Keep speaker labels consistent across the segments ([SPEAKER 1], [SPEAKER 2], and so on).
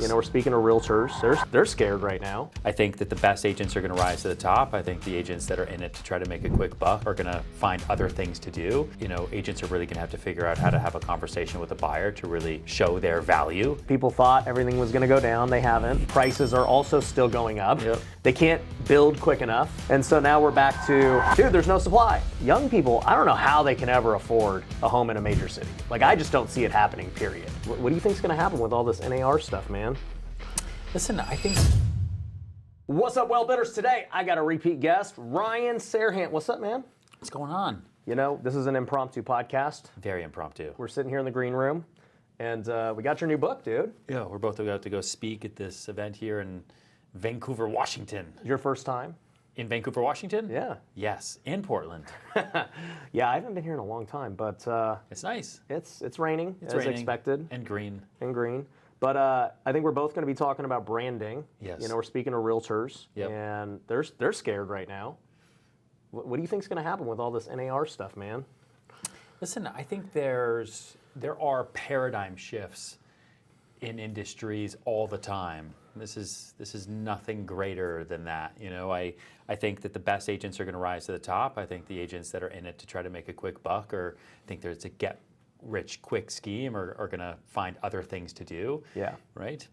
[SPEAKER 1] You know, we're speaking to realtors. They're scared right now.
[SPEAKER 2] I think that the best agents are going to rise to the top. I think the agents that are in it to try to make a quick buck are going to find other things to do. You know, agents are really going to have to figure out how to have a conversation with a buyer to really show their value.
[SPEAKER 1] People thought everything was going to go down. They haven't. Prices are also still going up.
[SPEAKER 2] Yep.
[SPEAKER 1] They can't build quick enough. And so now we're back to, dude, there's no supply. Young people, I don't know how they can ever afford a home in a major city. Like, I just don't see it happening, period. What do you think's going to happen with all this NAR stuff, man?
[SPEAKER 2] Listen, I think...
[SPEAKER 1] What's up, well bidders? Today, I got a repeat guest, Ryan Serhant. What's up, man?
[SPEAKER 2] What's going on?
[SPEAKER 1] You know, this is an impromptu podcast.
[SPEAKER 2] Very impromptu.
[SPEAKER 1] We're sitting here in the green room, and we got your new book, dude.
[SPEAKER 2] Yeah, we're both about to go speak at this event here in Vancouver, Washington.
[SPEAKER 1] Your first time?
[SPEAKER 2] In Vancouver, Washington?
[SPEAKER 1] Yeah.
[SPEAKER 2] Yes, in Portland.
[SPEAKER 1] Yeah, I haven't been here in a long time, but
[SPEAKER 2] It's nice.
[SPEAKER 1] it's raining,
[SPEAKER 2] It's
[SPEAKER 1] as
[SPEAKER 2] raining
[SPEAKER 1] expected.
[SPEAKER 2] and green.
[SPEAKER 1] And green. But I think we're both going to be talking about branding.
[SPEAKER 2] Yes.
[SPEAKER 1] You know, we're speaking to realtors,
[SPEAKER 2] Yep.
[SPEAKER 1] and they're scared right now. What do you think's going to happen with all this NAR stuff, man?
[SPEAKER 2] Listen, I think there are paradigm shifts in industries all the time. This is nothing greater than that. You know, I think that the best agents are going to rise to the top. I think the agents that are in it to try to make a quick buck or think there's a get rich quick scheme are going to find other things to do.
[SPEAKER 1] Yeah.
[SPEAKER 2] Right?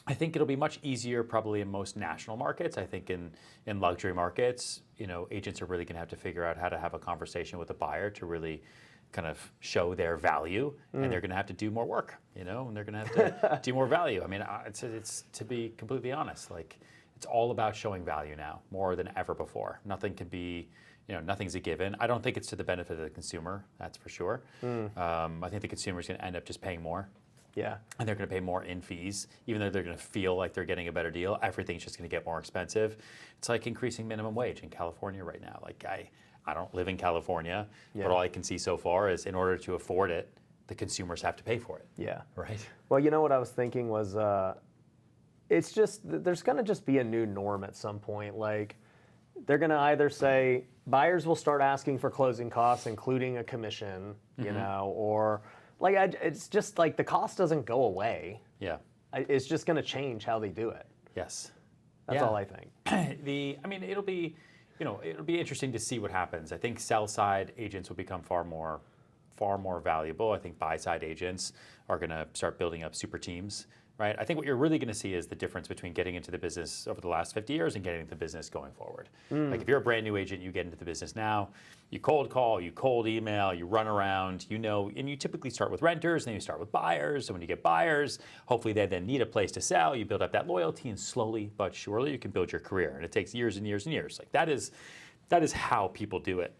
[SPEAKER 2] I think it'll be much easier probably in most national markets. I think in luxury markets, you know, agents are really going to have to figure out how to have a conversation with a buyer to really kind of show their value, and they're going to have to do more work, you know, and they're going to have to do more value. I mean, it's to be completely honest, like it's all about showing value now more than ever before. Nothing can be, you know, nothing's a given. I don't think it's to the benefit of the consumer, that's for sure. I think the consumer is going to end up just paying more.
[SPEAKER 1] Yeah.
[SPEAKER 2] And they're going to pay more in fees, even though they're going to feel like they're getting a better deal. Everything's just going to get more expensive. It's like increasing minimum wage in California right now. Like I don't live in California, but all I can see so far is in order to afford it, the consumers have to pay for it.
[SPEAKER 1] Yeah.
[SPEAKER 2] Right?
[SPEAKER 1] Well, you know what I was thinking was, it's just, there's going to just be a new norm at some point. Like, they're going to either say buyers will start asking for closing costs, including a commission, you know, or like it's just like the cost doesn't go away.
[SPEAKER 2] Yeah.
[SPEAKER 1] It's just going to change how they do it.
[SPEAKER 2] Yes.
[SPEAKER 1] That's all I think.
[SPEAKER 2] I mean, it'll be interesting to see what happens. I think sell side agents will become far more valuable. I think buy side agents are going to start building up super teams. Right? I think what you're really going to see is the difference between getting into the business over the last 50 years and getting into the business going forward. Like if you're a brand new agent, you get into the business now, you cold call, you cold email, you run around, you know, and you typically start with renters, then you start with buyers. And when you get buyers, hopefully they then need a place to sell. You build up that loyalty, and slowly but surely you can build your career. And it takes years and years and years. Like that is how people do it.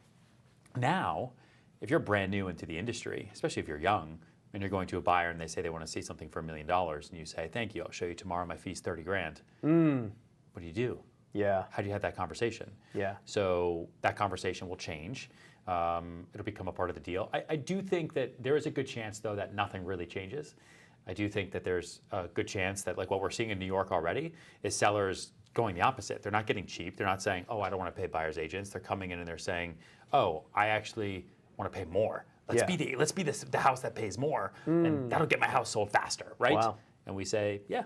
[SPEAKER 2] Now, if you're brand new into the industry, especially if you're young, and you're going to a buyer and they say they want to see something for $1 million, and you say, "Thank you, I'll show you tomorrow. My fee's $30,000." What do you do?
[SPEAKER 1] Yeah.
[SPEAKER 2] How do you have that conversation?
[SPEAKER 1] Yeah.
[SPEAKER 2] So that conversation will change. It'll become a part of the deal. I do think that there is a good chance, though, that nothing really changes. I do think that there's a good chance that, like what we're seeing in New York already, is sellers going the opposite. They're not getting cheap. They're not saying, "Oh, I don't want to pay buyer's agents." They're coming in and they're saying, "Oh, I actually want to pay more. Let's be the house that pays more, and that'll get my house sold faster," right?
[SPEAKER 1] Wow.
[SPEAKER 2] And we say, yeah,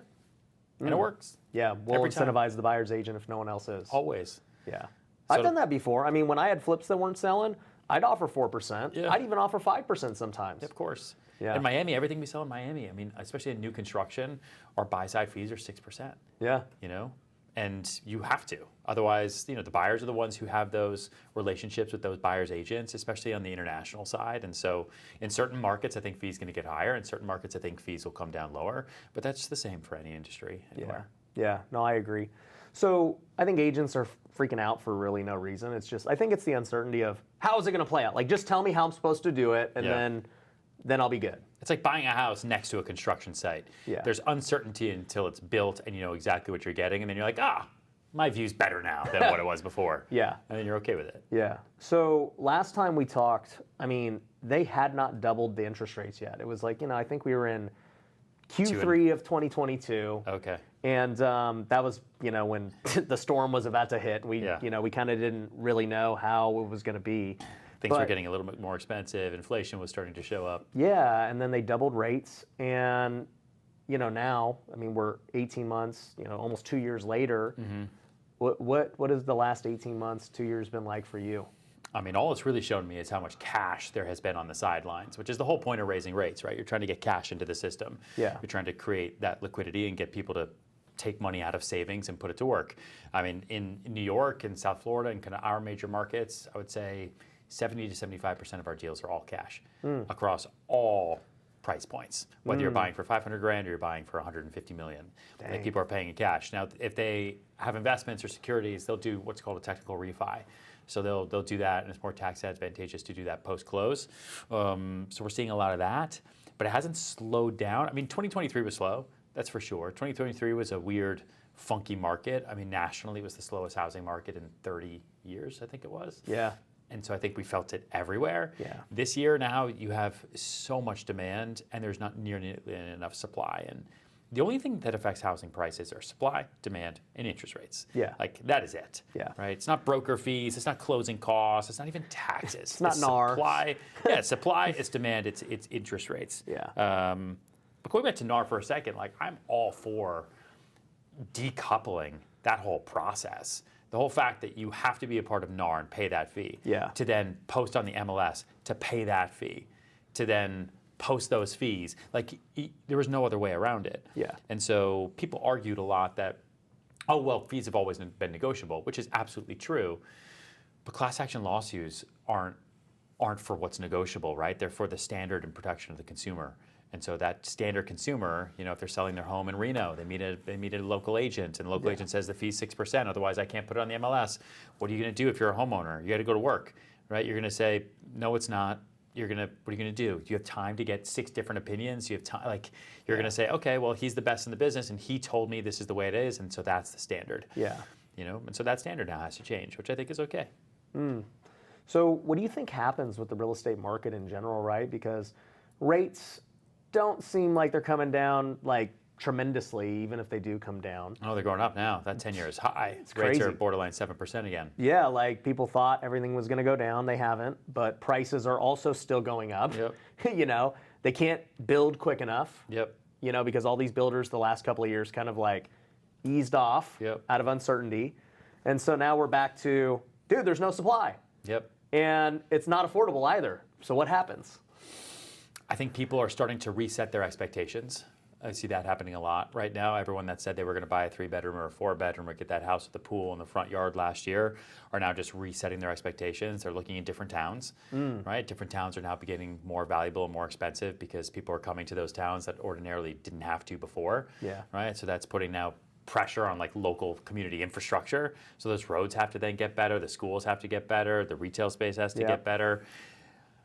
[SPEAKER 2] and it works.
[SPEAKER 1] Yeah, we'll
[SPEAKER 2] Every time.
[SPEAKER 1] incentivize the buyer's agent if no one else is.
[SPEAKER 2] Always.
[SPEAKER 1] Yeah. I've done that before. I mean, when I had flips that weren't selling, I'd offer 4%.
[SPEAKER 2] Yeah.
[SPEAKER 1] I'd even offer 5% sometimes.
[SPEAKER 2] Of course.
[SPEAKER 1] Yeah.
[SPEAKER 2] In Miami, everything we sell in Miami, I mean, especially in new construction, our buy-side fees are 6%.
[SPEAKER 1] Yeah.
[SPEAKER 2] You know? And you have to. Otherwise, you know, the buyers are the ones who have those relationships with those buyers' agents, especially on the international side. And so in certain markets, I think fees going to get higher. In certain markets, I think fees will come down lower. But that's the same for any industry anywhere.
[SPEAKER 1] Yeah. No, I agree. So I think agents are freaking out for really no reason. It's just, I think it's the uncertainty of how is it going to play out? Like, just tell me how I'm supposed to do it, and then I'll be good.
[SPEAKER 2] It's like buying a house next to a construction site.
[SPEAKER 1] Yeah.
[SPEAKER 2] There's uncertainty until it's built and you know exactly what you're getting, and then you're like, my view's better now than what it was before.
[SPEAKER 1] Yeah.
[SPEAKER 2] And then you're okay with it.
[SPEAKER 1] Yeah. So last time we talked, I mean, they had not doubled the interest rates yet. It was like, you know, I think we were in Q3 of 2022.
[SPEAKER 2] Okay.
[SPEAKER 1] And that was, you know, when the storm was about to hit. We, you know, we kind of didn't really know how it was going to be.
[SPEAKER 2] Things were getting a little bit more expensive. Inflation was starting to show up.
[SPEAKER 1] Yeah, and then they doubled rates. And now, I mean, we're 18 months, almost 2 years later. What has the last 18 months, 2 years been like for you?
[SPEAKER 2] I mean, all it's really shown me is how much cash there has been on the sidelines, which is the whole point of raising rates, right? You're trying to get cash into the system.
[SPEAKER 1] Yeah.
[SPEAKER 2] You're trying to create that liquidity and get people to take money out of savings and put it to work. I mean, in New York and South Florida and kind of our major markets, I would say 70 to 75% of our deals are all cash across all price points, whether you're buying for 500 grand or you're buying for 150 million. Like, people are paying in cash. Now, if they have investments or securities, they'll do what's called a technical refi. So they'll do that, and it's more tax advantageous to do that post-close. So we're seeing a lot of that, but it hasn't slowed down. I mean, 2023 was slow, that's for sure. 2023 was a weird, funky market. I mean, nationally, it was the slowest housing market in 30 years, I think it was.
[SPEAKER 1] Yeah.
[SPEAKER 2] And so I think we felt it everywhere.
[SPEAKER 1] Yeah.
[SPEAKER 2] This year now, you have so much demand, and there's not nearly enough supply. And the only thing that affects housing prices are supply, demand, and interest rates.
[SPEAKER 1] Yeah.
[SPEAKER 2] Like, that is it.
[SPEAKER 1] Yeah.
[SPEAKER 2] Right? It's not broker fees. It's not closing costs. It's not even taxes.
[SPEAKER 1] It's not NAR.
[SPEAKER 2] Supply. Yeah, supply, it's demand, it's interest rates.
[SPEAKER 1] Yeah.
[SPEAKER 2] But going back to NAR for a second, like, I'm all for decoupling that whole process. The whole fact that you have to be a part of NAR and pay that fee, to then post on the MLS to pay that fee, to then post those fees. Like, there was no other way around it.
[SPEAKER 1] Yeah.
[SPEAKER 2] And so people argued a lot that, oh, well, fees have always been negotiable, which is absolutely true. But class action lawsuits aren't for what's negotiable, right? They're for the standard and protection of the consumer. And so that standard consumer, if they're selling their home in Reno, they meet a local agent, and the local agent says the fee's 6%, otherwise I can't put it on the MLS. What are you going to do if you're a homeowner? You got to go to work, right? You're going to say, no, it's not. What are you going to do? Do you have time to get 6 different opinions? You have time, you're going to say, okay, well, he's the best in the business, and he told me this is the way it is, and so that's the standard.
[SPEAKER 1] Yeah.
[SPEAKER 2] And so that standard now has to change, which I think is okay.
[SPEAKER 1] So what do you think happens with the real estate market in general, right? Because rates don't seem like they're coming down tremendously, even if they do come down.
[SPEAKER 2] Oh, they're going up now. That 10-year is high.
[SPEAKER 1] It's
[SPEAKER 2] Rates
[SPEAKER 1] crazy.
[SPEAKER 2] are borderline 7% again.
[SPEAKER 1] Yeah, people thought everything was going to go down. They haven't, but prices are also still going up.
[SPEAKER 2] Yep.
[SPEAKER 1] They can't build quick enough.
[SPEAKER 2] Yep.
[SPEAKER 1] Because all these builders the last couple of years kind of eased off out of uncertainty. And so now we're back to, dude, there's no supply.
[SPEAKER 2] Yep.
[SPEAKER 1] And it's not affordable either. So what happens?
[SPEAKER 2] I think people are starting to reset their expectations. I see that happening a lot right now. Everyone that said they were going to buy a 3-bedroom or a 4-bedroom or get that house with a pool in the front yard last year are now just resetting their expectations. They're looking in different towns, right? Different towns are now getting more valuable and more expensive because people are coming to those towns that ordinarily didn't have to before, right? So that's putting now pressure on local community infrastructure. So those roads have to then get better. The schools have to get better. The retail space has to get better.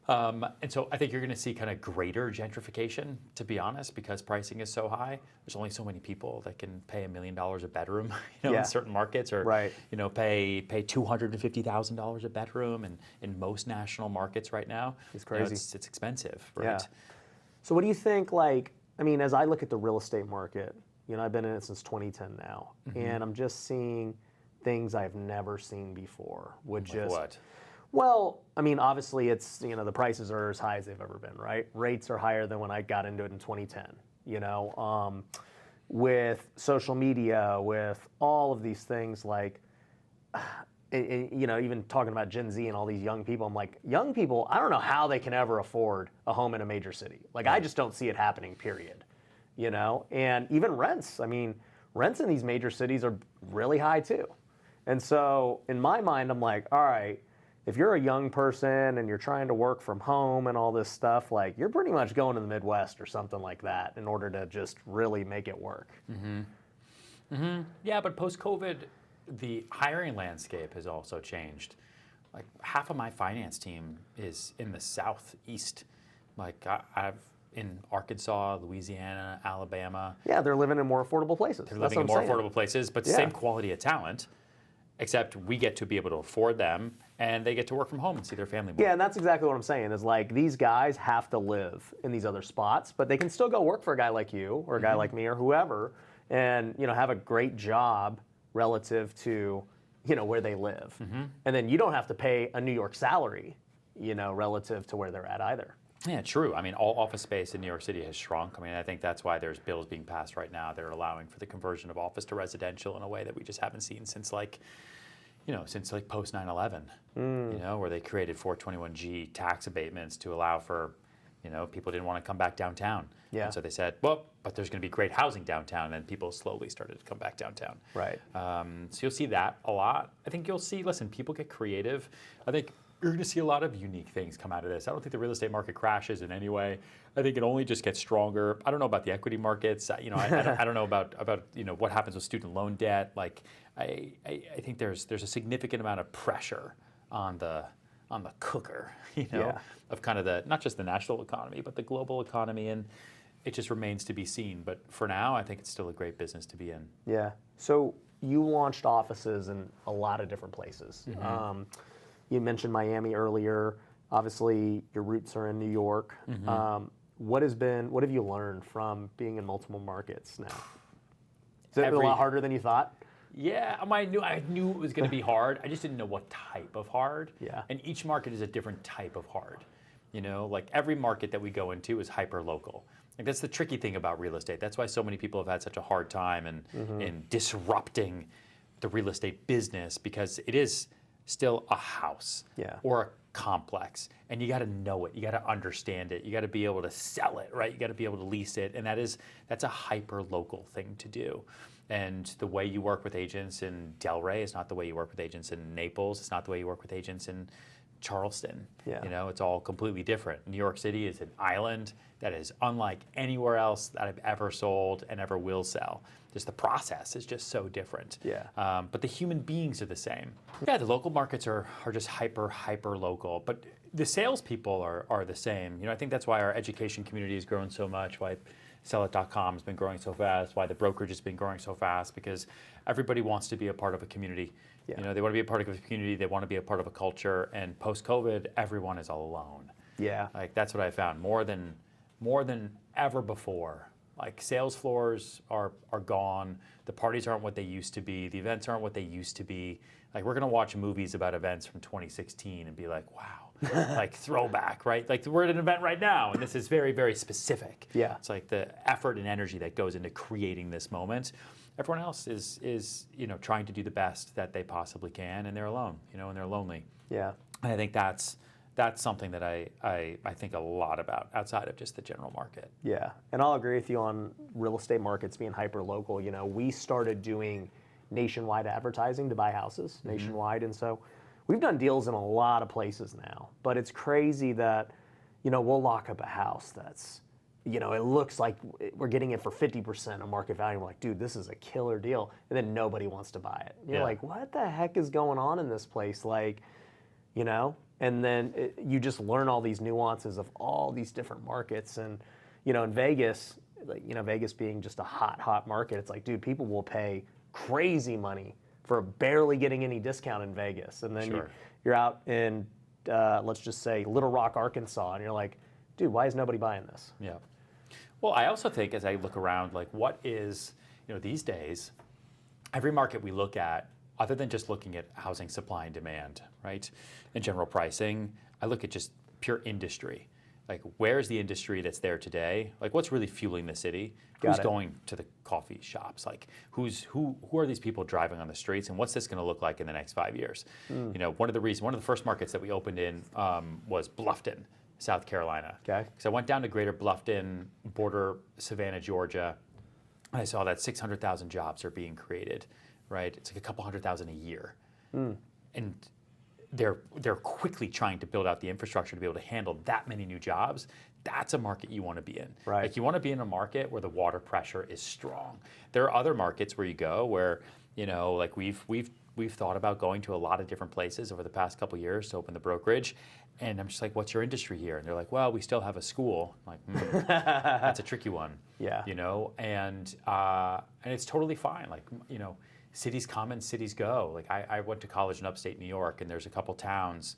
[SPEAKER 2] And so I think you're going to see kind of greater gentrification, to be honest, because pricing is so high. There's only so many people that can pay $1 million a bedroom, in certain markets, or pay $250,000 a bedroom, and in most national markets right now.
[SPEAKER 1] It's crazy.
[SPEAKER 2] It's expensive, right?
[SPEAKER 1] Yeah. So what do you think? As I look at the real estate market, I've been in it since 2010 now, and I'm just seeing things I've never seen before.
[SPEAKER 2] What?
[SPEAKER 1] Well, obviously it's, the prices are as high as they've ever been, right? Rates are higher than when I got into it in 2010, with social media, with all of these things even talking about Gen Z and all these young people, I'm like, young people, I don't know how they can ever afford a home in a major city. I just don't see it happening, period, and even rents. Rents in these major cities are really high too. And so in my mind, I'm like, all right, if you're a young person and you're trying to work from home and all this stuff, you're pretty much going to the Midwest or something like that in order to just really make it work.
[SPEAKER 2] Yeah, but post-COVID, the hiring landscape has also changed. Half of my finance team is in the Southeast. I've in Arkansas, Louisiana, Alabama.
[SPEAKER 1] Yeah, they're living in more affordable places.
[SPEAKER 2] They're living in more affordable places, but same quality of talent, except we get to be able to afford them, and they get to work from home and see their family more.
[SPEAKER 1] Yeah, and that's exactly what I'm saying, is these guys have to live in these other spots, but they can still go work for a guy like you or a guy like me or whoever, and have a great job relative to where they live. And then you don't have to pay a New York salary, relative to where they're at either.
[SPEAKER 2] Yeah, true. I mean, all office space in New York City has shrunk. I mean, I think that's why there's bills being passed right now that are allowing for the conversion of office to residential in a way that we just haven't seen since since post 9/11, where they created 421G tax abatements to allow for, people didn't want to come back downtown.
[SPEAKER 1] Yeah.
[SPEAKER 2] And so they said, well, but there's going to be great housing downtown, and people slowly started to come back downtown.
[SPEAKER 1] Right.
[SPEAKER 2] So you'll see that a lot. I think you'll see, listen, people get creative. I think you're going to see a lot of unique things come out of this. I don't think the real estate market crashes in any way. I think it only just gets stronger. I don't know about the equity markets. I don't know about what happens with student loan debt. Like I think there's a significant amount of pressure on the cooker, of kind of the not just the national economy but the global economy, and it just remains to be seen. But for now, I think it's still a great business to be in.
[SPEAKER 1] Yeah. So you launched offices in a lot of different places. You mentioned Miami earlier. Obviously, your roots are in New York. What have you learned from being in multiple markets now? Is it a lot harder than you thought?
[SPEAKER 2] Yeah, I knew it was going to be hard. I just didn't know what type of hard.
[SPEAKER 1] Yeah.
[SPEAKER 2] And each market is a different type of hard. Like every market that we go into is hyper local. Like that's the tricky thing about real estate. That's why so many people have had such a hard time in disrupting the real estate business, because it is still a house or a complex, and you got to know it, you got to understand it, you got to be able to sell it, right? You got to be able to lease it, and that's a hyper local thing to do. And the way you work with agents in Delray is not the way you work with agents in Naples. It's not the way you work with agents in Charleston.
[SPEAKER 1] Yeah.
[SPEAKER 2] It's all completely different. New York City is an island that is unlike anywhere else that I've ever sold and ever will sell. Just the process is just so different.
[SPEAKER 1] Yeah.
[SPEAKER 2] But the human beings are the same. Yeah, the local markets are just hyper local, but the salespeople are the same. I think that's why our education community has grown so much, why Sellit.com has been growing so fast, why the brokerage has been growing so fast, because everybody wants to be a part of a community.
[SPEAKER 1] Yeah.
[SPEAKER 2] They want to be a part of a community, they want to be a part of a culture, and post-COVID, everyone is alone.
[SPEAKER 1] Yeah.
[SPEAKER 2] Like that's what I found more than ever before. Like sales floors are gone. The parties aren't what they used to be. The events aren't what they used to be. Like we're gonna watch movies about events from 2016 and be like, wow, like throwback, right? Like we're at an event right now, and this is very, very specific.
[SPEAKER 1] Yeah.
[SPEAKER 2] It's like the effort and energy that goes into creating this moment. Everyone else is trying to do the best that they possibly can, and they're alone, and they're lonely.
[SPEAKER 1] Yeah.
[SPEAKER 2] And I think that's something that I think a lot about outside of just the general market.
[SPEAKER 1] Yeah, and I'll agree with you on real estate markets being hyper local. We started doing nationwide advertising to buy houses nationwide, and so we've done deals in a lot of places now. But it's crazy that we'll lock up a house that's it looks like we're getting it for 50% of market value. We're like, dude, this is a killer deal, and then nobody wants to buy it. And you're like, what the heck is going on in this place? Like, and then you just learn all these nuances of all these different markets. And, in Vegas, Vegas being just a hot market, it's like, dude, people will pay crazy money for barely getting any discount in Vegas. And then you're out in, let's just say, Little Rock, Arkansas, and you're like, dude, why is nobody buying this?
[SPEAKER 2] Yeah. Well, I also think as I look around, like what is, these days, every market we look at, other than just looking at housing supply and demand, right, and general pricing, I look at just pure industry. Like, where's the industry that's there today? Like, what's really fueling the city? Who's going to the coffee shops? Like, who are these people driving on the streets? And what's this going to look like in the next 5 years? One of the first markets that we opened in was Bluffton, South Carolina.
[SPEAKER 1] Okay.
[SPEAKER 2] So I went down to Greater Bluffton, border Savannah, Georgia, and I saw that 600,000 jobs are being created. Right, it's like a couple 100,000 a year, and they're quickly trying to build out the infrastructure to be able to handle that many new jobs. That's a market you want to be in.
[SPEAKER 1] Right.
[SPEAKER 2] Like you want to be in a market where the water pressure is strong. There are other markets where you go where like we've thought about going to a lot of different places over the past couple of years to open the brokerage, and I'm just like, what's your industry here? And they're like, well, we still have a school. I'm like, that's a tricky one.
[SPEAKER 1] Yeah.
[SPEAKER 2] And it's totally fine. Like cities come and cities go. Like I went to college in upstate New York, and there's a couple towns,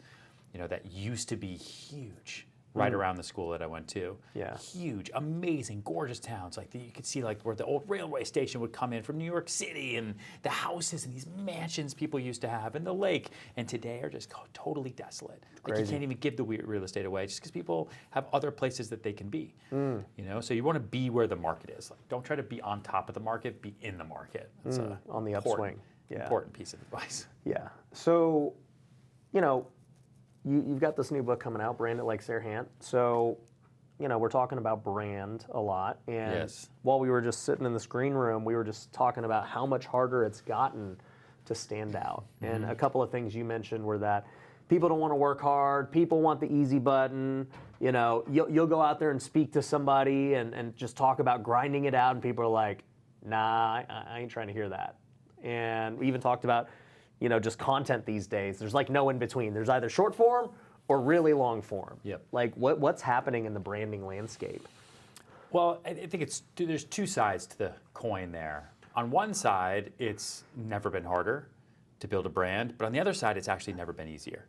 [SPEAKER 2] that used to be huge, right around the school that I went to.
[SPEAKER 1] Yeah.
[SPEAKER 2] Huge, amazing, gorgeous towns. Like you could see like where the old railway station would come in from New York City, and the houses and these mansions people used to have, and the lake. And today are just totally desolate. Like you can't even give the real estate away just because people have other places that they can be. You know, so you want to be where the market is. Like, don't try to be on top of the market. Be in the market. That's
[SPEAKER 1] on the upswing. Yeah.
[SPEAKER 2] Important piece of advice.
[SPEAKER 1] Yeah. So, you know, you've got this new book coming out, Brand It Like Serhant. So, you know, we're talking about brand a lot. And while we were just sitting in this green room, we were just talking about how much harder it's gotten to stand out. And a couple of things you mentioned were that people don't want to work hard. People want the easy button. You know, you'll go out there and speak to somebody and just talk about grinding it out, and people are like, nah, I ain't trying to hear that. And we even talked about, you know, just content these days. There's like no in between. There's either short form or really long form.
[SPEAKER 2] Yep.
[SPEAKER 1] Like what's happening in the branding landscape?
[SPEAKER 2] Well, I think there's two sides to the coin there. On one side, it's never been harder to build a brand, but on the other side, it's actually never been easier.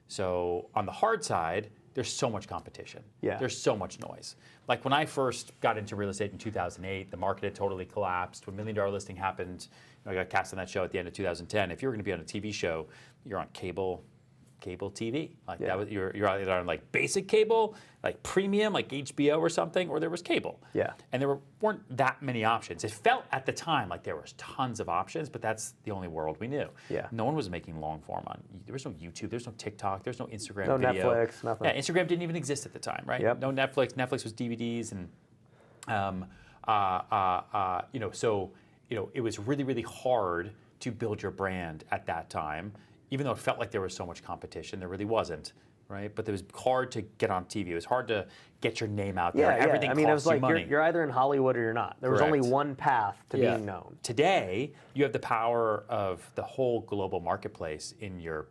[SPEAKER 2] So on the hard side, there's so much competition.
[SPEAKER 1] Yeah.
[SPEAKER 2] There's so much noise. Like when I first got into real estate in 2008, the market had totally collapsed. When $1 Million Listing happened, you know, I got cast on that show at the end of 2010. If you were going to be on a TV show, you're on cable TV. Like that was you're either on like basic cable, like premium, like HBO or something, or there was cable.
[SPEAKER 1] Yeah.
[SPEAKER 2] And there weren't that many options. It felt at the time like there was tons of options, but that's the only world we knew.
[SPEAKER 1] Yeah.
[SPEAKER 2] No one was making long form on. There was no YouTube. There's no TikTok. There's no Instagram
[SPEAKER 1] No
[SPEAKER 2] video.
[SPEAKER 1] Netflix. Nothing.
[SPEAKER 2] Yeah. Instagram didn't even exist at the time, right?
[SPEAKER 1] Yep.
[SPEAKER 2] No Netflix. Netflix was DVDs, and you know, so you know, it was really, really hard to build your brand at that time. Even though it felt like there was so much competition, there really wasn't, right? But it was hard to get on TV. It was hard to get your name out there.
[SPEAKER 1] Yeah,
[SPEAKER 2] Everything
[SPEAKER 1] I mean, it was
[SPEAKER 2] costs you
[SPEAKER 1] like
[SPEAKER 2] money.
[SPEAKER 1] you're either in Hollywood or you're not. There was only one path to being known.
[SPEAKER 2] Today, you have the power of the whole global marketplace in your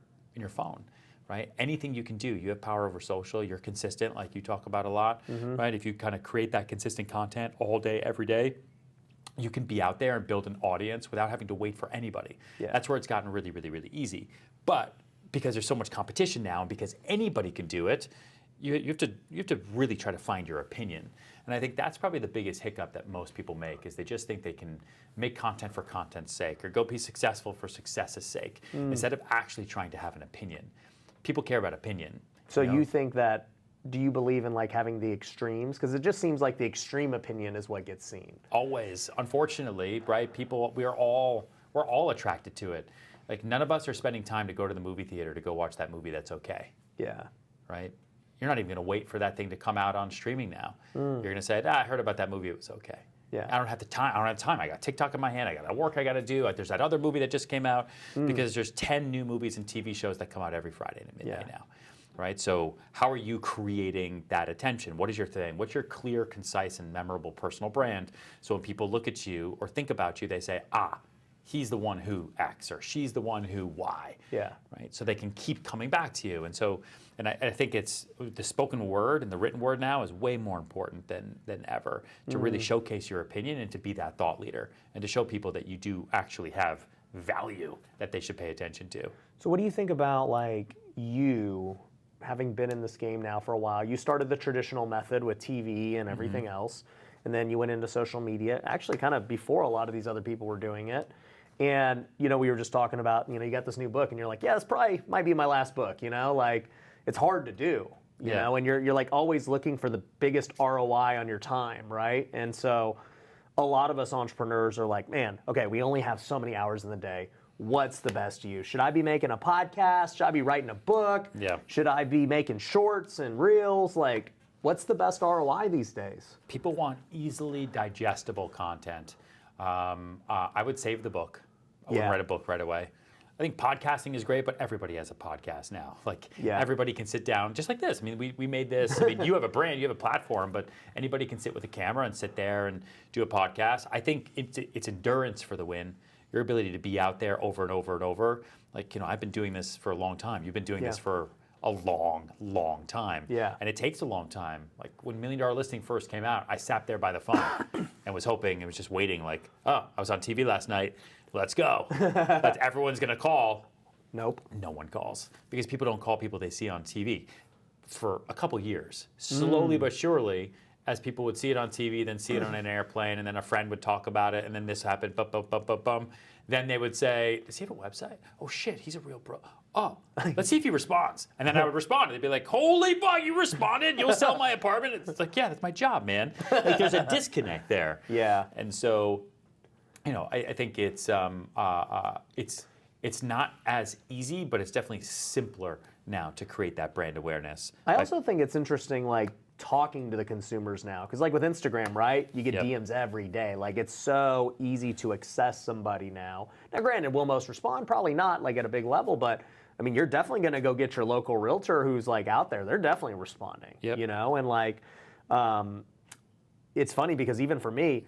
[SPEAKER 2] phone, right? Anything you can do. You have power over social. You're consistent, like you talk about a lot, right? If you kind of create that consistent content all day, every day, you can be out there and build an audience without having to wait for anybody.
[SPEAKER 1] Yeah.
[SPEAKER 2] That's where it's gotten really, really, really easy. But because there's so much competition now, and because anybody can do it, you have to really try to find your opinion. And I think that's probably the biggest hiccup that most people make, is they just think they can make content for content's sake or go be successful for success's sake instead of actually trying to have an opinion. People care about opinion.
[SPEAKER 1] So you think that, do you believe in like having the extremes? Because it just seems like the extreme opinion is what gets seen.
[SPEAKER 2] Always, unfortunately, right? People, we're all attracted to it. Like none of us are spending time to go to the movie theater to go watch that movie that's okay.
[SPEAKER 1] Yeah.
[SPEAKER 2] Right? You're not even going to wait for that thing to come out on streaming now. You're going to say, I heard about that movie, it was okay.
[SPEAKER 1] Yeah.
[SPEAKER 2] I don't have the time. I don't have time. I got TikTok in my hand. I got work I got to do. There's that other movie that just came out, because there's 10 new movies and TV shows that come out every Friday at midnight now. Right? So how are you creating that attention? What is your thing? What's your clear, concise, and memorable personal brand? So when people look at you or think about you, they say, he's the one who X, or she's the one who Y.
[SPEAKER 1] Yeah.
[SPEAKER 2] Right? So they can keep coming back to you. And so, and I think it's the spoken word and the written word now is way more important than ever to really showcase your opinion and to be that thought leader and to show people that you do actually have value that they should pay attention to.
[SPEAKER 1] So what do you think about like you having been in this game now for a while? You started the traditional method with TV and everything else, and then you went into social media, actually kind of before a lot of these other people were doing it. And, you know, we were just talking about, you know, you got this new book and you're like, yeah, this probably might be my last book, you know, like it's hard to do, you know, and you're like always looking for the biggest ROI on your time, right? And so a lot of us entrepreneurs are like, man, okay, we only have so many hours in the day. What's the best use? Should I be making a podcast? Should I be writing a book?
[SPEAKER 2] Yeah.
[SPEAKER 1] Should I be making shorts and reels? Like, what's the best ROI these days?
[SPEAKER 2] People want easily digestible content. I would save the book. I wouldn't write a book right away. I think podcasting is great, but everybody has a podcast now. Like everybody can sit down just like this. I mean, we made this. I mean, you have a brand, you have a platform, but anybody can sit with a camera and sit there and do a podcast. I think it's endurance for the win. Your ability to be out there over and over and over. Like, you know, I've been doing this for a long time. You've been doing this for a long, long time.
[SPEAKER 1] Yeah.
[SPEAKER 2] And it takes a long time. Like when $1 Million Listing first came out, I sat there by the phone and was hoping, and was just waiting like, I was on TV last night. Let's go. Everyone's going to call.
[SPEAKER 1] Nope.
[SPEAKER 2] No one calls because people don't call people they see on TV. for a couple years, slowly but surely, as people would see it on TV, then see it on an airplane, and then a friend would talk about it, and then this happened, bum. Then they would say, does he have a website? Oh shit, he's a real bro. Oh, let's see if he responds. And then I would respond, and they'd be like, holy fuck, you responded? You'll sell my apartment? It's like, yeah, that's my job, man. Like, there's a disconnect there.
[SPEAKER 1] Yeah.
[SPEAKER 2] And so, I think it's not as easy, but it's definitely simpler now to create that brand awareness.
[SPEAKER 1] I also think it's interesting, like, talking to the consumers now. Because, like, with Instagram, right? You get
[SPEAKER 2] Yep.
[SPEAKER 1] DMs every day. Like, it's so easy to access somebody now. Now, granted, will most respond? Probably not, like, at a big level. But, I mean, you're definitely going to go get your local realtor who's, like, out there. They're definitely responding,
[SPEAKER 2] Yep.
[SPEAKER 1] And, like, it's funny because even for me,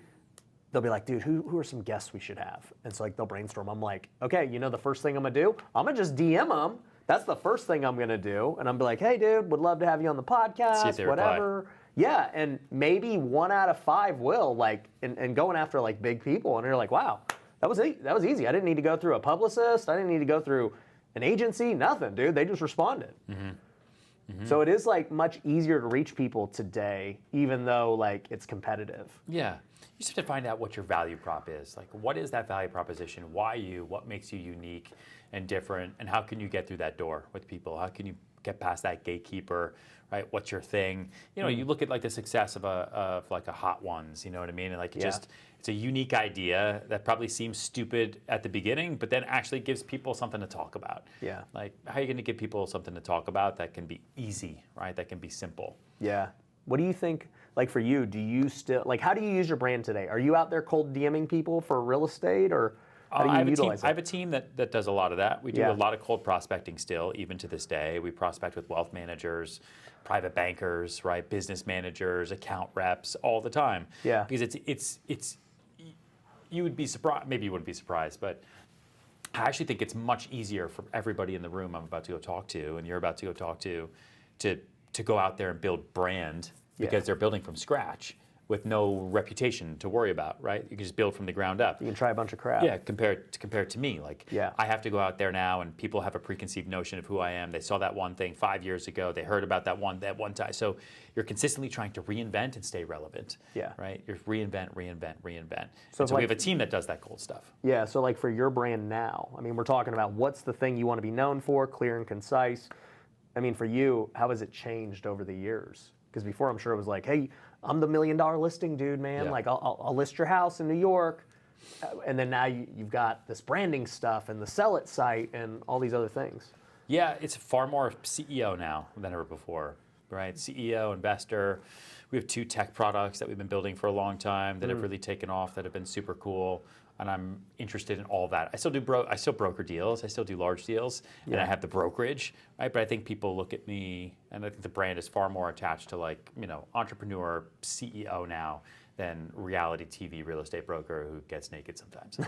[SPEAKER 1] they'll be like, dude, who are some guests we should have? And so, like, they'll brainstorm. I'm like, okay, the first thing I'm going to do? I'm going to just DM them. That's the first thing I'm going to do. And I'm be like, hey, dude, would love to have you on the podcast,
[SPEAKER 2] See if they
[SPEAKER 1] whatever.
[SPEAKER 2] reply.
[SPEAKER 1] Yeah, and maybe 1 out of 5 will, like, and going after, like, big people. And you're like, wow, that was easy. I didn't need to go through a publicist. I didn't need to go through an agency, nothing, dude. They just responded. So it is, like, much easier to reach people today, even though, like, it's competitive.
[SPEAKER 2] Yeah. You just have to find out what your value prop is. Like, what is that value proposition? Why you? What makes you unique and different? And how can you get through that door with people? How can you get past that gatekeeper, right? What's your thing? You look at, like, the success of a Hot Ones, you know what I mean? And, like, it's a unique idea that probably seems stupid at the beginning, but then actually gives people something to talk about.
[SPEAKER 1] Yeah.
[SPEAKER 2] Like, how are you going to give people something to talk about that can be easy, right? That can be simple.
[SPEAKER 1] Yeah. What do you think, like, for you, do you still, like, how do you use your brand today? Are you out there cold DMing people for real estate, or how do you utilize it?
[SPEAKER 2] I have a team that does a lot of that. We do
[SPEAKER 1] Yeah.
[SPEAKER 2] a lot of cold prospecting still, even to this day. We prospect with wealth managers, private bankers, right, business managers, account reps, all the time.
[SPEAKER 1] Yeah.
[SPEAKER 2] Because it's you would be surprised, maybe you wouldn't be surprised, but I actually think it's much easier for everybody in the room I'm about to go talk to, and you're about to go talk to go out there and build brand, because they're building from scratch with no reputation to worry about, right? You can just build from the ground up.
[SPEAKER 1] You can try a bunch of crap.
[SPEAKER 2] Yeah, compared to me, like,
[SPEAKER 1] Yeah.
[SPEAKER 2] I have to go out there now, and people have a preconceived notion of who I am. They saw that one thing 5 years ago. They heard about that one time. So you're consistently trying to reinvent and stay relevant.
[SPEAKER 1] Yeah.
[SPEAKER 2] Right. You're reinvent.
[SPEAKER 1] So,
[SPEAKER 2] So we have a team that does that cold stuff.
[SPEAKER 1] Yeah, so, like, for your brand now, I mean, we're talking about what's the thing you want to be known for, clear and concise. I mean, for you, how has it changed over the years? Because before, I'm sure it was like, hey, I'm the $1 million listing dude, man.
[SPEAKER 2] Yeah.
[SPEAKER 1] Like, I'll list your house in New York. And then now you've got this branding stuff and the Sell It site and all these other things.
[SPEAKER 2] Yeah, it's far more CEO now than ever before, right? CEO, investor. We have 2 tech products that we've been building for a long time that have really taken off, that have been super cool. And I'm interested in all that. I still broker deals. I still do large deals, and I have the brokerage, right? But I think people look at me, and I think the brand is far more attached to, like, entrepreneur, CEO now, than reality TV real estate broker who gets naked sometimes.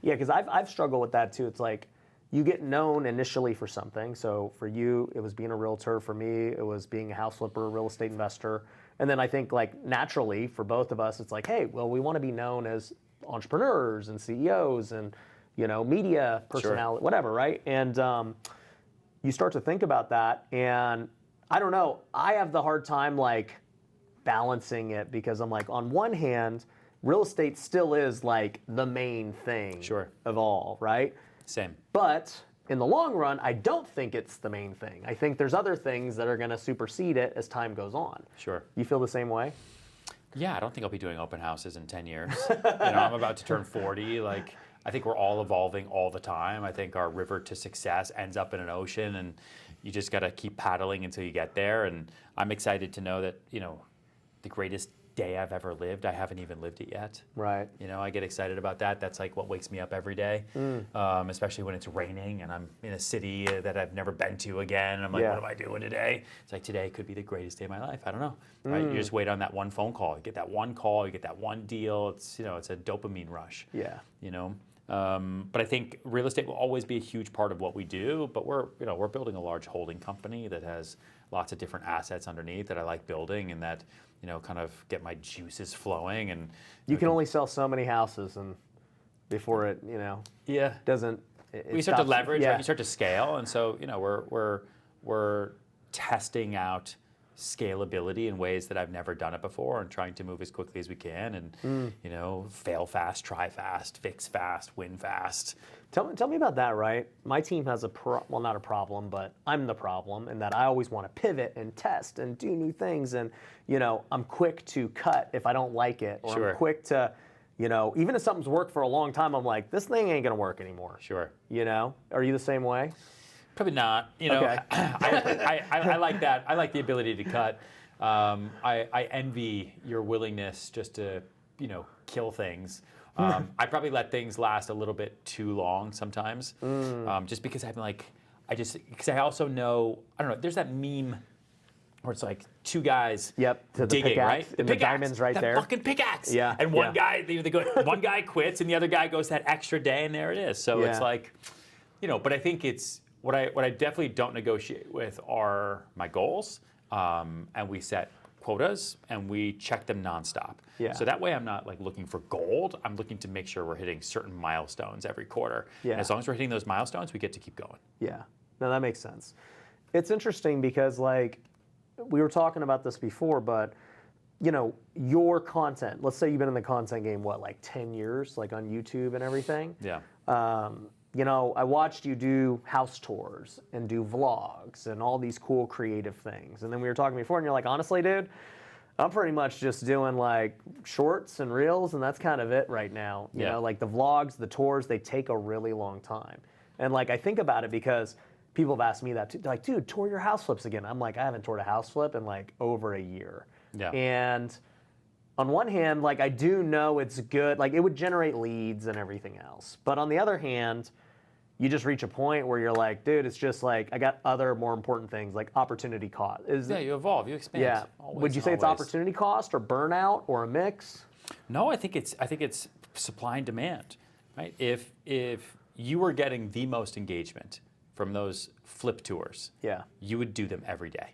[SPEAKER 1] Yeah, because I've struggled with that too. It's like you get known initially for something. So for you, it was being a realtor. For me, it was being a house flipper, real estate investor. And then I think, like, naturally for both of us, it's like, hey, well, we want to be known as entrepreneurs and CEOs and, media personality, whatever, right? And you start to think about that, and I don't know, I have the hard time, like, balancing it, because I'm like, on one hand, real estate still is, like, the main thing of all, right?
[SPEAKER 2] Same.
[SPEAKER 1] But in the long run, I don't think it's the main thing. I think there's other things that are going to supersede it as time goes on.
[SPEAKER 2] Sure.
[SPEAKER 1] You feel the same way?
[SPEAKER 2] Yeah, I don't think I'll be doing open houses in 10 years. I'm about to turn 40. Like, I think we're all evolving all the time. I think our river to success ends up in an ocean, and you just got to keep paddling until you get there. And I'm excited to know that, the greatest day I've ever lived, I haven't even lived it yet.
[SPEAKER 1] Right.
[SPEAKER 2] I get excited about that. That's, like, what wakes me up every day, especially when it's raining and I'm in a city that I've never been to again. And I'm like, what am I doing today? It's like, today could be the greatest day of my life. I don't know. Right? You just wait on that one phone call. You get that one call. You get that one deal. It's, it's a dopamine rush.
[SPEAKER 1] Yeah.
[SPEAKER 2] But I think real estate will always be a huge part of what we do. But we're building a large holding company that has lots of different assets underneath that I like building, and that, kind of get my juices flowing. And
[SPEAKER 1] you can only sell so many houses, and before it, doesn't.
[SPEAKER 2] You start to leverage, right? You start to scale, and so we're testing out scalability in ways that I've never done it before, and trying to move as quickly as we can, and fail fast, try fast, fix fast, win fast.
[SPEAKER 1] Tell me about that, right? My team has not a problem, but I'm the problem in that I always want to pivot and test and do new things, and I'm quick to cut if I don't like it, or
[SPEAKER 2] Sure.
[SPEAKER 1] I'm quick to, even if something's worked for a long time, I'm like, this thing ain't gonna work anymore.
[SPEAKER 2] Sure.
[SPEAKER 1] Are you the same way?
[SPEAKER 2] Probably not.
[SPEAKER 1] Okay.
[SPEAKER 2] I like that. I like the ability to cut. I envy your willingness just to, kill things. I probably let things last a little bit too long sometimes, just because because I also know, I don't know, there's that meme where it's like two guys
[SPEAKER 1] to the
[SPEAKER 2] digging,
[SPEAKER 1] pickaxe,
[SPEAKER 2] right?
[SPEAKER 1] and the diamond's right
[SPEAKER 2] that
[SPEAKER 1] there.
[SPEAKER 2] Fucking pickaxe.
[SPEAKER 1] Yeah,
[SPEAKER 2] And one
[SPEAKER 1] yeah.
[SPEAKER 2] guy, one guy quits and the other guy goes that extra day, and there it is. So it's like, but I think it's, what I definitely don't negotiate with are my goals, and we set quotas and we check them nonstop.
[SPEAKER 1] Yeah.
[SPEAKER 2] So that way I'm not like looking for gold. I'm looking to make sure we're hitting certain milestones every quarter.
[SPEAKER 1] Yeah.
[SPEAKER 2] And as long as we're hitting those milestones, we get to keep going.
[SPEAKER 1] Yeah, no, that makes sense. It's interesting because, like, we were talking about this before, but, your content, let's say you've been in the content game, like 10 years, like on YouTube and everything?
[SPEAKER 2] Yeah.
[SPEAKER 1] I watched you do house tours and do vlogs and all these cool creative things. And then we were talking before, and you're like, honestly, dude, I'm pretty much just doing like shorts and reels, and that's kind of it right now. You know, like the vlogs, the tours, they take a really long time. And like I think about it because people have asked me that too. They're like, dude, tour your house flips again. I'm like, I haven't toured a house flip in like over a year.
[SPEAKER 2] Yeah.
[SPEAKER 1] And on one hand, like I do know it's good, like it would generate leads and everything else. But on the other hand, you just reach a point where you're like, dude, it's just like I got other more important things like opportunity cost.
[SPEAKER 2] You evolve, you expand.
[SPEAKER 1] Yeah.
[SPEAKER 2] Always,
[SPEAKER 1] Would you say it's
[SPEAKER 2] always.
[SPEAKER 1] opportunity cost or burnout or a mix?
[SPEAKER 2] No, I think it's supply and demand, right? If you were getting the most engagement from those flip tours, you would do them every day,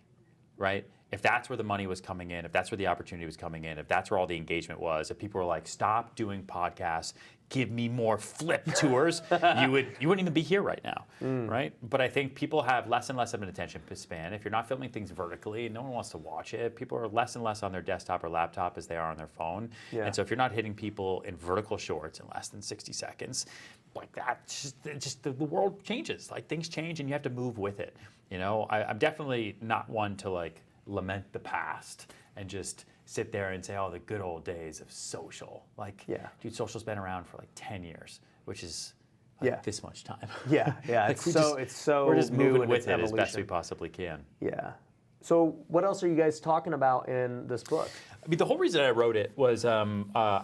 [SPEAKER 2] right? If that's where the money was coming in, if that's where the opportunity was coming in, if that's where all the engagement was, if people were like, stop doing podcasts, give me more flip tours, you wouldn't even be here right now, right? But I think people have less and less of an attention span. If you're not filming things vertically, no one wants to watch it. People are less and less on their desktop or laptop as they are on their phone. And so if you're not hitting people in vertical shorts in less than 60 seconds, like that, just the world changes. Like things change and you have to move with it. I'm definitely not one to like lament the past and just sit there and say, oh, the good old days of social. Like, dude, social's been around for like 10 years, which is like this much time.
[SPEAKER 1] Like it's so
[SPEAKER 2] we're just
[SPEAKER 1] new
[SPEAKER 2] moving
[SPEAKER 1] in
[SPEAKER 2] with
[SPEAKER 1] its
[SPEAKER 2] it as best
[SPEAKER 1] evolution.
[SPEAKER 2] we possibly can.
[SPEAKER 1] Yeah. So what else are you guys talking about in this book?
[SPEAKER 2] I mean, the whole reason I wrote it was I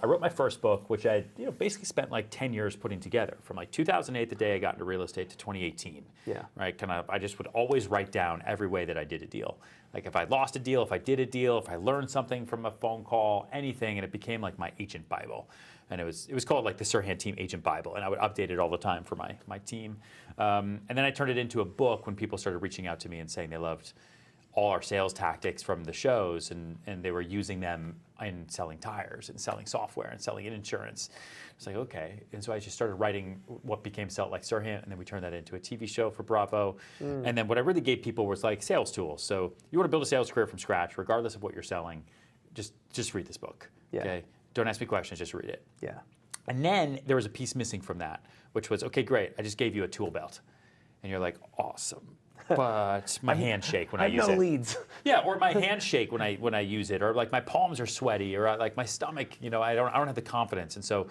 [SPEAKER 2] wrote my first book, which I basically spent like 10 years putting together, from like 2008, the day I got into real estate, to 2018. Right. I just would always write down every way that I did a deal. Like if I lost a deal, if I did a deal, if I learned something from a phone call, anything, and it became like my agent Bible. And it was called like the Serhant Team Agent Bible, and I would update it all the time for my team. And then I turned it into a book when people started reaching out to me and saying they loved all our sales tactics from the shows, and they were using them in selling tires and selling software and selling insurance. It's like, okay. And so I just started writing what became Sell It Like Serhant, and then we turned that into a TV show for Bravo. And then what I really gave people was like sales tools. So you want to build a sales career from scratch, regardless of what you're selling, just read this book. Okay? Don't ask me questions, just read it. And then there was a piece missing from that, which was, okay, great, I just gave you a tool belt. And you're like, awesome. But my hands shake when I use it.
[SPEAKER 1] I have no leads.
[SPEAKER 2] Or my hands shake when I use it, or like my palms are sweaty, or like my stomach, I don't have the confidence. And so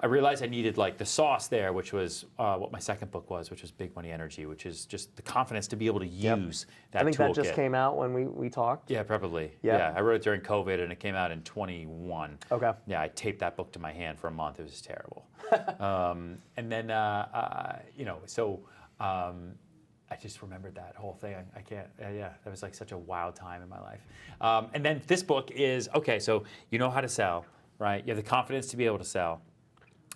[SPEAKER 2] I realized I needed like the sauce there, which was what my second book was, which was Big Money Energy, which is just the confidence to be able to use that toolkit.
[SPEAKER 1] I think that just came out when we talked.
[SPEAKER 2] Yeah, probably. Yeah, I wrote it during COVID, and it came out in 21.
[SPEAKER 1] Okay.
[SPEAKER 2] Yeah, I taped that book to my hand for a month. It was terrible. And then, I just remembered that whole thing. I can't, that was like such a wild time in my life. And then this book is, okay, so you know how to sell, right? You have the confidence to be able to sell,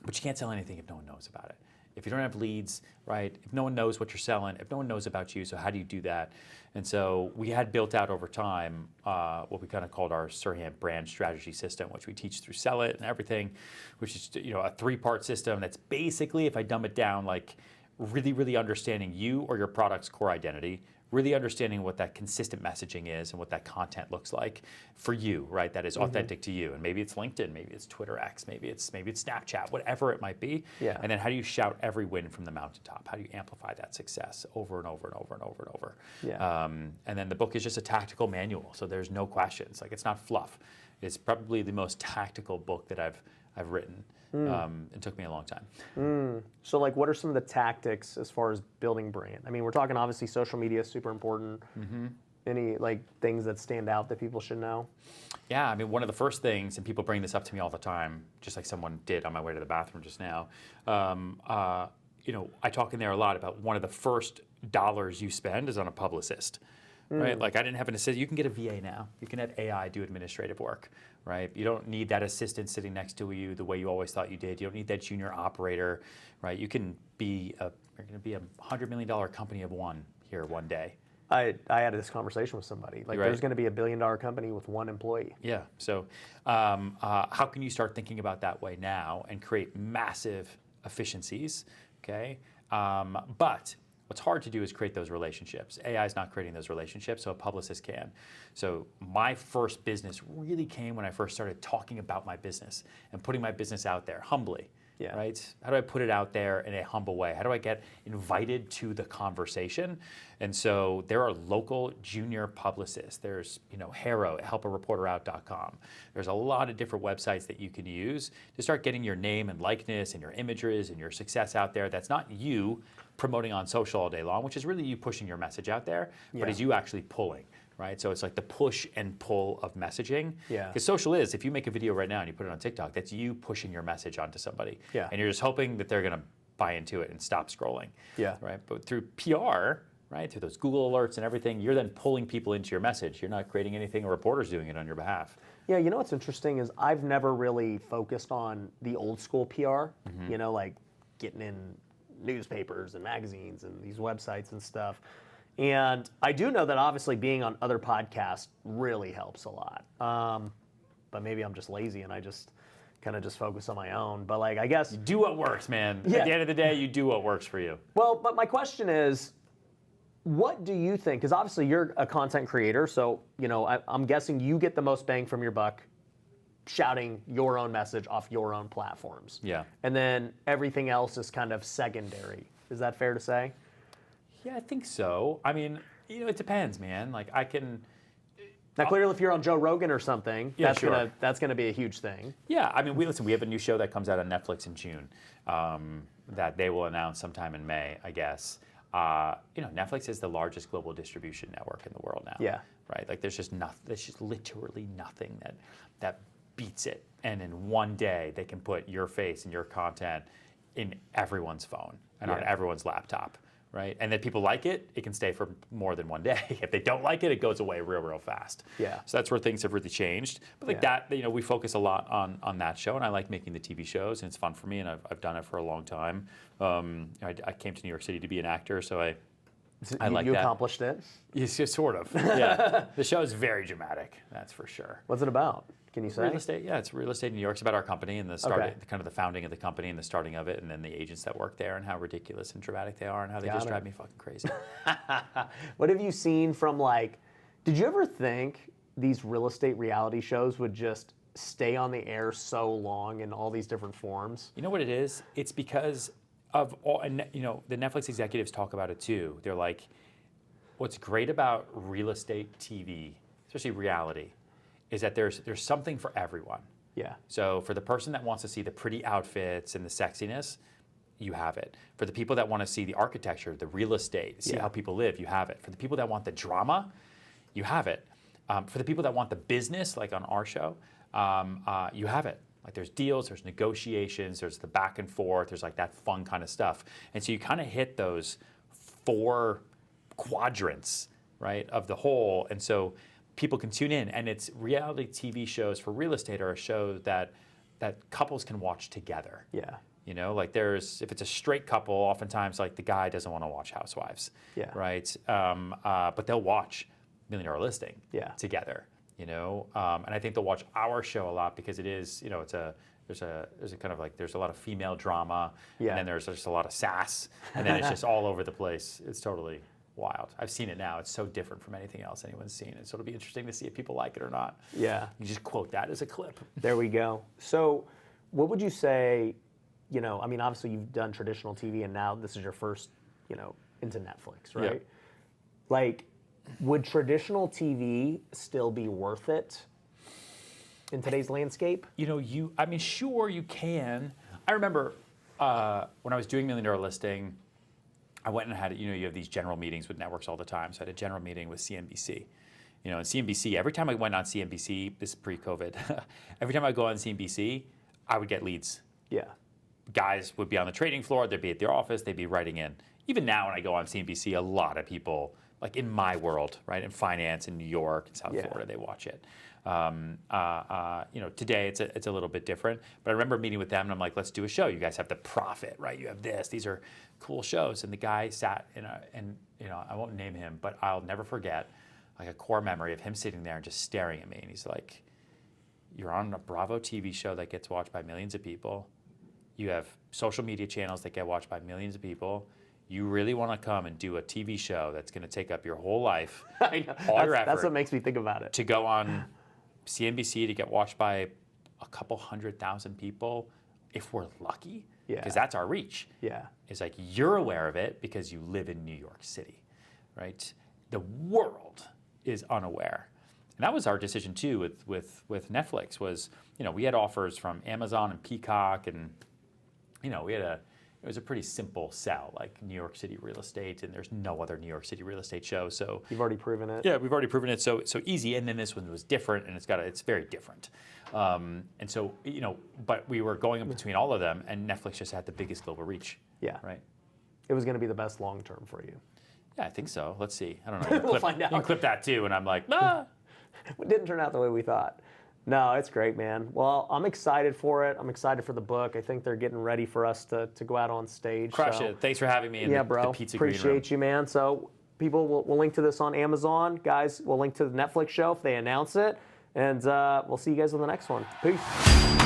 [SPEAKER 2] but you can't sell anything if no one knows about it. If you don't have leads, right? If no one knows what you're selling, if no one knows about you, so how do you do that? And so we had built out over time what we kind of called our Serhant brand strategy system, which we teach through Sell It and everything, which is a 3-part system that's basically, if I dumb it down, like really, really understanding you or your product's core identity, really understanding what that consistent messaging is and what that content looks like for you, right? That is authentic to you. And maybe it's LinkedIn, maybe it's Twitter X, maybe it's Snapchat, whatever it might be.
[SPEAKER 1] Yeah.
[SPEAKER 2] And then how do you shout every win from the mountaintop? How do you amplify that success over and over and over and over and over?
[SPEAKER 1] Yeah.
[SPEAKER 2] And then the book is just a tactical manual, so there's no questions. Like, it's not fluff. It's probably the most tactical book that I've written. It took me a long time.
[SPEAKER 1] So like, what are some of the tactics as far as building brand? I mean, we're talking obviously social media is super important. Any like things that stand out that people should know?
[SPEAKER 2] Yeah, I mean, one of the first things, and people bring this up to me all the time, just like someone did on my way to the bathroom just now. You know, I talk in there a lot about one of the first dollars you spend is on a publicist. Right? Like, I didn't have an assistant. You can get a VA now. You can have AI do administrative work, right? You don't need that assistant sitting next to you the way you always thought you did. You don't need that junior operator, right? You can be you're going to be a $100 million company of one here one day.
[SPEAKER 1] I had this conversation with somebody. Like,
[SPEAKER 2] Right.
[SPEAKER 1] there's going to be $1 billion company with one employee.
[SPEAKER 2] Yeah. So how can you start thinking about that way now and create massive efficiencies, okay? But what's hard to do is create those relationships. AI is not creating those relationships, so a publicist can. So my first business really came when I first started talking about my business and putting my business out there humbly.
[SPEAKER 1] Yeah.
[SPEAKER 2] Right? How do I put it out there in a humble way? How do I get invited to the conversation? And so there are local junior publicists. There's, you know, Harrow, helpareporterout.com. There's a lot of different websites that you can use to start getting your name and likeness and your images and your success out there. That's not you promoting on social all day long, which is really you pushing your message out there, but is you actually pulling. Right? So it's like the push and pull of messaging.
[SPEAKER 1] Yeah.
[SPEAKER 2] Because social is, if you make a video right now and you put it on TikTok, that's you pushing your message onto somebody.
[SPEAKER 1] Yeah.
[SPEAKER 2] And you're just hoping that they're going to buy into it and stop scrolling.
[SPEAKER 1] Yeah.
[SPEAKER 2] Right? But through PR, right, through those Google alerts and everything, you're then pulling people into your message. You're not creating anything, a reporter's doing it on your behalf.
[SPEAKER 1] Yeah, you know what's interesting is I've never really focused on the old school PR, you know, like getting in newspapers and magazines and these websites and stuff. And I do know that obviously being on other podcasts really helps a lot. But maybe I'm just lazy and I just kind of just focus on my own. But like, I guess,
[SPEAKER 2] Do what works, man.
[SPEAKER 1] Yeah.
[SPEAKER 2] At the end of the day, you do what works for you.
[SPEAKER 1] well, but my question is, what do you think? Because obviously you're a content creator, so you know I'm guessing you get the most bang from your buck shouting your own message off your own platforms.
[SPEAKER 2] Yeah.
[SPEAKER 1] And then everything else is kind of secondary. Is that fair to say?
[SPEAKER 2] Yeah, I think so. I mean, you know, it depends, man. Like, I can...
[SPEAKER 1] Now, clearly, if you're on Joe Rogan or something,
[SPEAKER 2] Yeah,
[SPEAKER 1] that's gonna be a huge thing.
[SPEAKER 2] Yeah, I mean, we have a new show that comes out on Netflix in June that they will announce sometime in May, I guess. You know, Netflix is the largest global distribution network in the world now.
[SPEAKER 1] Yeah.
[SPEAKER 2] Right. Like, there's just nothing. There's just literally nothing that beats it. And in one day, they can put your face and your content in everyone's phone and on
[SPEAKER 1] Yeah.
[SPEAKER 2] everyone's laptop. Right? And then people like it, it can stay for more than one day. If they don't like it, it goes away real fast.
[SPEAKER 1] Yeah.
[SPEAKER 2] So that's where things have really changed. But like
[SPEAKER 1] Yeah.
[SPEAKER 2] that, you know, we focus a lot on that show, and I like making the TV shows, and it's fun for me, and I've done it for a long time. I came to New York City to be an actor, so I like
[SPEAKER 1] you
[SPEAKER 2] that.
[SPEAKER 1] accomplished it.
[SPEAKER 2] It's just sort of. Yeah. The show is very dramatic, that's for sure.
[SPEAKER 1] What's it about? Can you say?
[SPEAKER 2] Real estate, yeah, it's real estate in New York. It's about our company and the start,
[SPEAKER 1] Okay.
[SPEAKER 2] kind of the founding of the company and the starting of it, and then the agents that work there and how ridiculous and dramatic they are and how they
[SPEAKER 1] Got
[SPEAKER 2] just
[SPEAKER 1] it.
[SPEAKER 2] drive me fucking crazy.
[SPEAKER 1] What have you seen from like? Did you ever think these real estate reality shows would just stay on the air so long in all these different forms?
[SPEAKER 2] You know what it is? It's because of all, and you know, the Netflix executives talk about it too. They're like, what's great about real estate TV, especially reality, is that there's something for everyone.
[SPEAKER 1] Yeah.
[SPEAKER 2] So for the person that wants to see the pretty outfits and the sexiness, you have it. For the people that want to see the architecture, the real estate, see
[SPEAKER 1] Yeah.
[SPEAKER 2] how people live, you have it. For the people that want the drama, you have it. For the people that want the business, like on our show, you have it. Like, there's deals, there's negotiations, there's the back and forth, there's like that fun kind of stuff. And so you kind of hit those 4 quadrants, right, of the whole. And so people can tune in, and it's reality TV shows for real estate are a show that couples can watch together.
[SPEAKER 1] Yeah.
[SPEAKER 2] You know, like if it's a straight couple, oftentimes like the guy doesn't want to watch Housewives.
[SPEAKER 1] Yeah.
[SPEAKER 2] Right. But they'll watch $1 Million Listing.
[SPEAKER 1] Yeah.
[SPEAKER 2] Together. You know, and I think they'll watch our show a lot because it is, you know, there's a kind of like there's a lot of female drama,
[SPEAKER 1] Yeah.
[SPEAKER 2] and then there's just a lot of sass, and then it's just all over the place. It's totally. wild. I've seen it now. It's so different from anything else anyone's seen. And so it'll be interesting to see if people like it or not.
[SPEAKER 1] Yeah.
[SPEAKER 2] You just quote that as a clip.
[SPEAKER 1] There we go. So what would you say, I mean, obviously you've done traditional TV and now this is your first, into Netflix, right?
[SPEAKER 2] Yeah.
[SPEAKER 1] Like, would traditional TV still be worth it in today's landscape?
[SPEAKER 2] Sure you can. I remember when I was doing Million Dollar Listing, I went and had, you have these general meetings with networks all the time. So I had a general meeting with CNBC. And CNBC, every time I went on CNBC, this is pre-COVID, every time I go on CNBC, I would get leads.
[SPEAKER 1] Yeah.
[SPEAKER 2] Guys would be on the trading floor, they'd be at their office, they'd be writing in. Even now when I go on CNBC, a lot of people, like in my world, right, in finance in New York and South Florida, they watch it. Today it's a little bit different, but I remember meeting with them and I'm like, let's do a show. You guys have the profit, right? You have this. These are cool shows. And the guy sat I won't name him, but I'll never forget like a core memory of him sitting there and just staring at me. And he's like, you're on a Bravo TV show that gets watched by millions of people. You have social media channels that get watched by millions of people. You really want to come and do a TV show that's going to take up your whole life, all your effort.
[SPEAKER 1] That's what makes me think about it.
[SPEAKER 2] To go on CNBC to get watched by a couple 100,000 people, if we're lucky, because that's our reach.
[SPEAKER 1] Yeah.
[SPEAKER 2] It's like you're aware of it because you live in New York City, right? The world is unaware. And that was our decision too with Netflix was, we had offers from Amazon and Peacock and, it was a pretty simple sell, like New York City real estate, and there's no other New York City real estate show. So
[SPEAKER 1] you've already proven it.
[SPEAKER 2] Yeah, we've already proven it. So easy. And then this one was different, and it's very different. And so but we were going in between all of them, and Netflix just had the biggest global reach.
[SPEAKER 1] Yeah.
[SPEAKER 2] Right.
[SPEAKER 1] It was going to be the best long term for you.
[SPEAKER 2] Yeah, I think so. Let's see. I don't know.
[SPEAKER 1] We'll find out.
[SPEAKER 2] You can clip that too, and I'm like, ah.
[SPEAKER 1] It didn't turn out the way we thought. No, it's great, man. Well, I'm excited for it. I'm excited for the book. I think they're getting ready for us to go out on stage.
[SPEAKER 2] Crush it. Thanks for having me in the Pizza Green Room.
[SPEAKER 1] Appreciate you, man. So people, we'll link to this on Amazon. Guys, we'll link to the Netflix show if they announce it. And we'll see you guys on the next one. Peace.